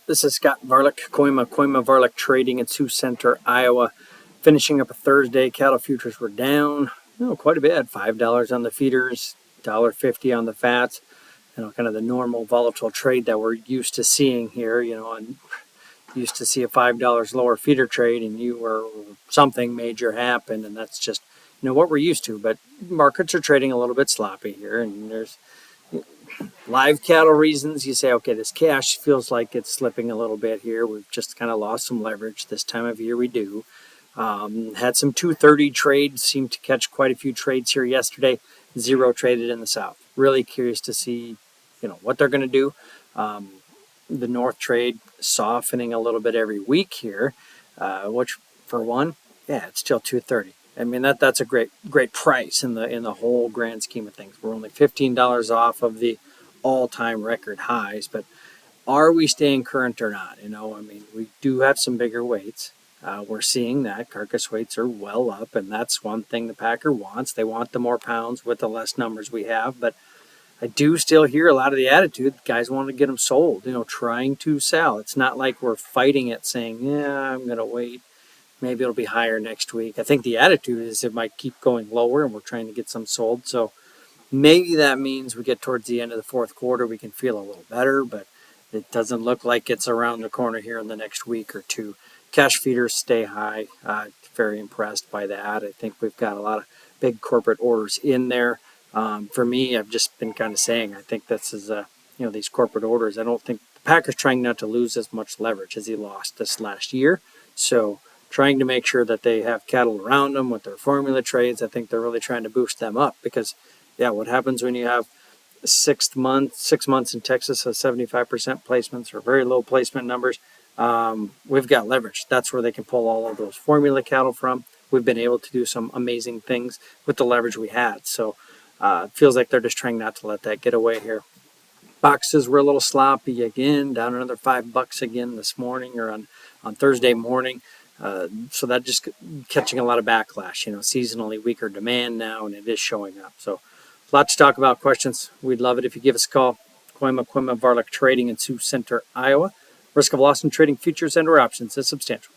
This is Scott Varilek, Coima Varilek Trading in Sioux Center, Iowa. Finishing up a Thursday, cattle futures were down, quite a bit. $5 on the feeders, $1.50 on the fats. Kind of the normal volatile trade that we're used to seeing here. And used to see a $5 lower feeder trade, and something major happened, and that's just what we're used to. But markets are trading a little bit sloppy here, and there's live cattle reasons. You say, okay, this cash feels like it's slipping a little bit here. We've just kind of lost some leverage this time of year. We do. Had some 230 trades, seemed to catch quite a few trades here yesterday. 0 traded in the south. Really curious to see, what they're going to do. The north trade softening a little bit every week here, which for one, it's still 230. I mean that's a great price in the whole grand scheme of things. We're only $15 off of the all-time record highs, but are we staying current or not? We do have some bigger weights. We're seeing that carcass weights are well up, and that's one thing the packer wants. They want the more pounds with the less numbers we have, but I do still hear a lot of the attitude. Guys want to get them sold, trying to sell. It's not like we're fighting it saying, yeah, I'm going to wait. Maybe it'll be higher next week. I think the attitude is it might keep going lower, and we're trying to get some sold. So maybe that means we get towards the end of the fourth quarter, we can feel a little better, but it doesn't look like it's around the corner here in the next week or two. Cash feeders stay high. Very impressed by that. I think we've got a lot of big corporate orders in there. For me, I've just been kind of saying, I think this is, these corporate orders. I don't think the Packers trying not to lose as much leverage as he lost this last year. So trying to make sure that they have cattle around them with their formula trades. I think they're really trying to boost them up because, what happens when you have 6 months in Texas has 75% placements or very low placement numbers. We've got leverage. That's where they can pull all of those formula cattle from. We've been able to do some amazing things with the leverage we had. So it feels like they're just trying not to let that get away here. Boxes were a little sloppy again, down another $5 again this morning or on Thursday morning. So that just catching a lot of backlash, seasonally weaker demand now, and it is showing up. So a lot to talk about. Questions, we'd love it if you give us a call. Coima Varilek Trading in Sioux Center, Iowa. Risk of loss in trading futures and or options is substantial.